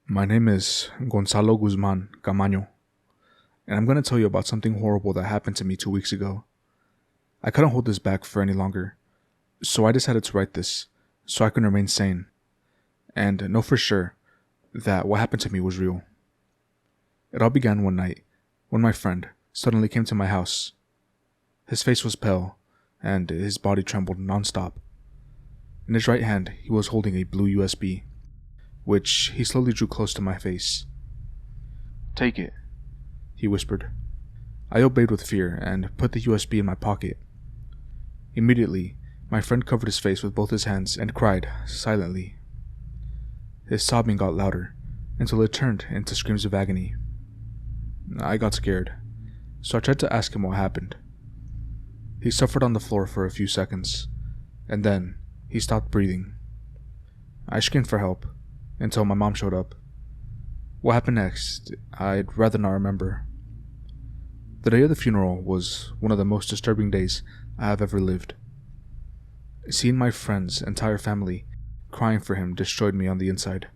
My name is Gonzalo Guzman Camaño, and I'm going to tell you about something horrible that happened to me 2 weeks ago. I couldn't hold this back for any longer, so I decided to write this so I can remain sane and know for sure that what happened to me was real. It all began one night when my friend suddenly came to my house. His face was pale and his body trembled nonstop. In his right hand, he was holding a blue USB, which he slowly drew close to my face. "Take it," he whispered. I obeyed with fear and put the USB in my pocket. Immediately, my friend covered his face with both his hands and cried silently. His sobbing got louder until it turned into screams of agony. I got scared, so I tried to ask him what happened. He suffered on the floor for a few seconds, and then he stopped breathing. I screamed for help until my mom showed up. What happened next, I'd rather not remember. The day of the funeral was one of the most disturbing days I have ever lived. Seeing my friend's entire family crying for him destroyed me on the inside.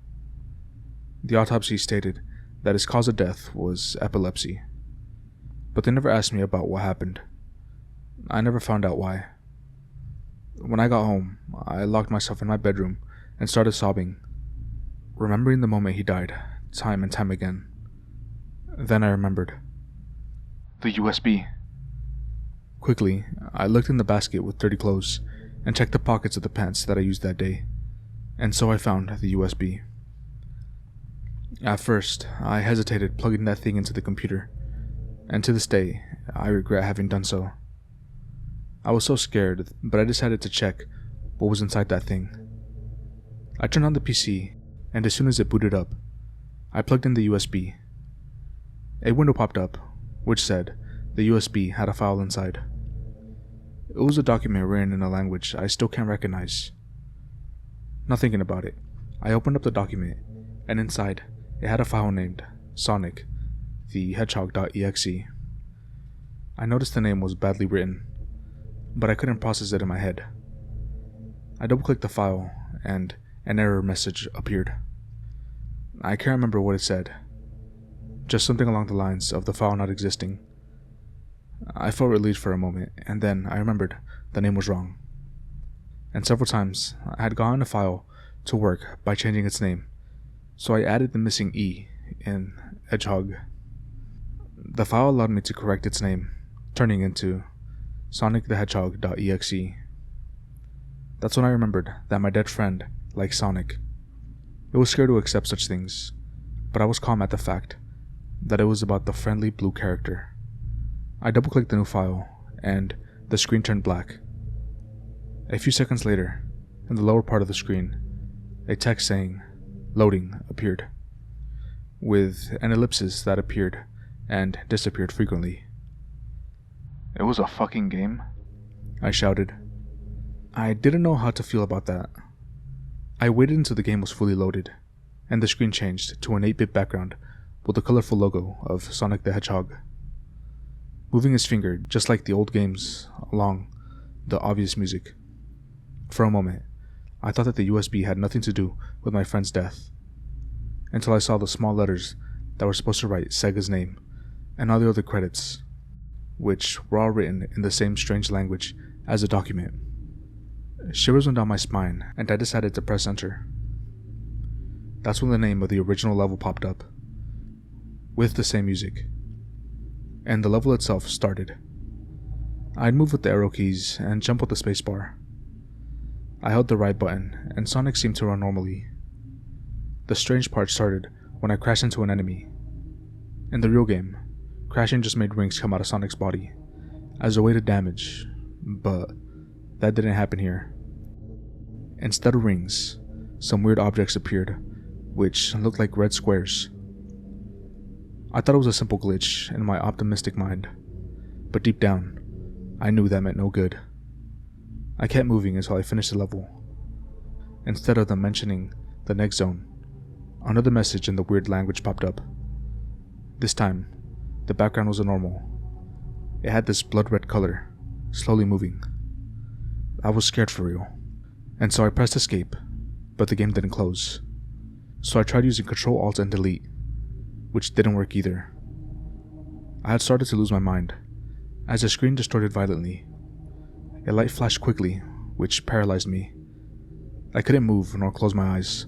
The autopsy stated that his cause of death was epilepsy, but they never asked me about what happened. I never found out why. When I got home, I locked myself in my bedroom and started sobbing, remembering the moment he died, time and time again. Then I remembered. The USB. Quickly, I looked in the basket with dirty clothes and checked the pockets of the pants that I used that day, and so I found the USB. At first, I hesitated plugging that thing into the computer, and to this day, I regret having done so. I was so scared, but I decided to check what was inside that thing. I turned on the PC, and as soon as it booted up, I plugged in the USB. A window popped up, which said the USB had a file inside. It was a document written in a language I still can't recognize. Not thinking about it, I opened up the document, and inside, it had a file named Sonic the Hedgehog.exe. I noticed the name was badly written, but I couldn't process it in my head. I double-clicked the file, and an error message appeared. I can't remember what it said, just something along the lines of the file not existing. I felt relieved for a moment, and then I remembered the name was wrong. And several times, I had gotten a file to work by changing its name, so I added the missing E in Hedgehog. The file allowed me to correct its name, turning into SonicTheHedgehog.exe. That's when I remembered that my dead friend liked Sonic. It was scary to accept such things, but I was calm at the fact that it was about the friendly blue character. I double-clicked the new file, and the screen turned black. A few seconds later, in the lower part of the screen, a text saying, "Loading," appeared, with an ellipsis that appeared and disappeared frequently. "It was a fucking game," I shouted. I didn't know how to feel about that. I waited until the game was fully loaded, and the screen changed to an 8-bit background with a colorful logo of Sonic the Hedgehog. Moving his finger, just like the old games, along the obvious music. For a moment, I thought that the USB had nothing to do with my friend's death, until I saw the small letters that were supposed to write Sega's name, and all the other credits, which were all written in the same strange language as the document. Shivers went down my spine, and I decided to press enter. That's when the name of the original level popped up, with the same music, and the level itself started. I'd move with the arrow keys and jump with the spacebar. I held the right button, and Sonic seemed to run normally. The strange part started when I crashed into an enemy. In the real game, crashing just made rings come out of Sonic's body as a way to damage, but that didn't happen here. Instead of rings, some weird objects appeared, which looked like red squares. I thought it was a simple glitch in my optimistic mind, but deep down, I knew that meant no good. I kept moving until I finished the level. Instead of them mentioning the next zone, another message in the weird language popped up. This time, the background was normal. It had this blood-red color, slowly moving. I was scared for real, and so I pressed escape, but the game didn't close. so I tried using Control Alt and Delete, which didn't work either. I had started to lose my mind, as the screen distorted violently. A light flashed quickly, which paralyzed me. I couldn't move nor close my eyes.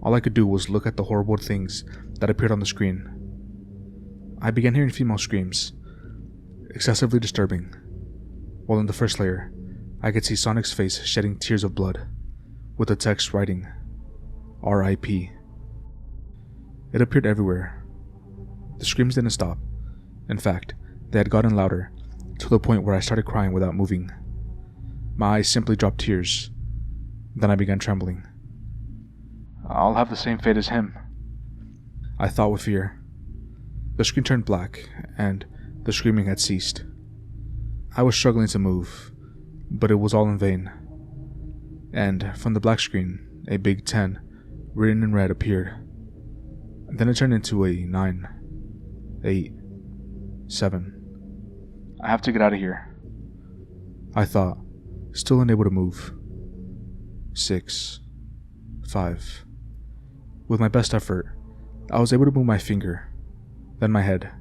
All I could do was look at the horrible things that appeared on the screen. I began hearing female screams, excessively disturbing, while in the first layer, I could see Sonic's face shedding tears of blood, with the text writing, R.I.P. It appeared everywhere. The screams didn't stop. In fact, they had gotten louder, to the point where I started crying without moving. My eyes simply dropped tears. Then I began trembling. I'll have the same fate as him, I thought with fear. The screen turned black, and the screaming had ceased. I was struggling to move, but it was all in vain. And from the black screen, a big 10, written in red, appeared. Then it turned into a 9, 8, 7. I have to get out of here, I thought, still unable to move. 6, 5. With my best effort, I was able to move my finger, then my head,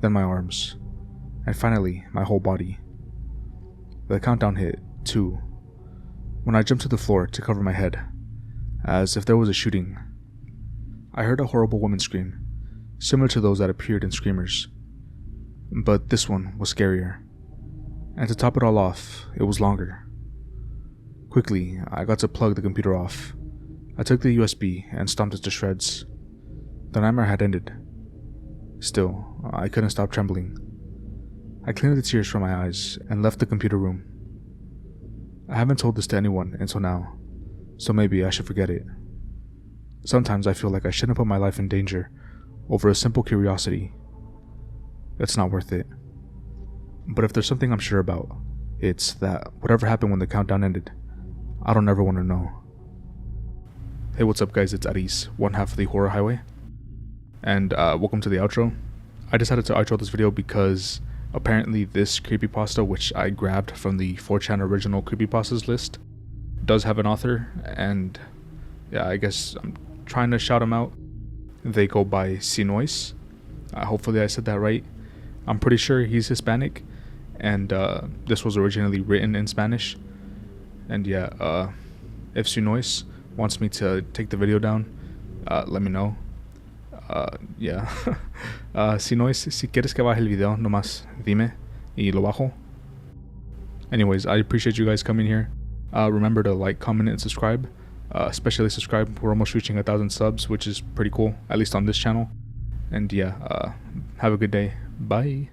then my arms, and finally my whole body. The countdown hit 2 when I jumped to the floor to cover my head, as if there was a shooting. I heard a horrible woman scream, similar to those that appeared in Screamers, but this one was scarier, and to top it all off, it was longer. Quickly, I got to plug the computer off. I took the USB and stomped it to shreds. The nightmare had ended. Still, I couldn't stop trembling. I cleaned the tears from my eyes and left the computer room. I haven't told this to anyone until now, so maybe I should forget it. Sometimes I feel like I shouldn't put my life in danger over a simple curiosity. It's not worth it. But if there's something I'm sure about, it's that whatever happened when the countdown ended, I don't ever want to know. Hey, what's up guys, it's Aris, one half of the Horror Highway. And welcome to the outro. I decided to outro this video because apparently this creepypasta, which I grabbed from the 4chan original creepypastas list, does have an author, and yeah, I guess I'm trying to shout them out. They go by Sinois. Hopefully I said that right. I'm pretty sure he's Hispanic, and this was originally written in Spanish. And yeah, if Sinois wants me to take the video down, let me know. Yeah. Sinois, si quieres que baje el video, nomás dime y lo bajo. Anyways, I appreciate you guys coming here. Remember to like, comment, and subscribe. Especially subscribe. We're almost reaching 1,000 subs, which is pretty cool, at least on this channel. And yeah, have a good day. Bye.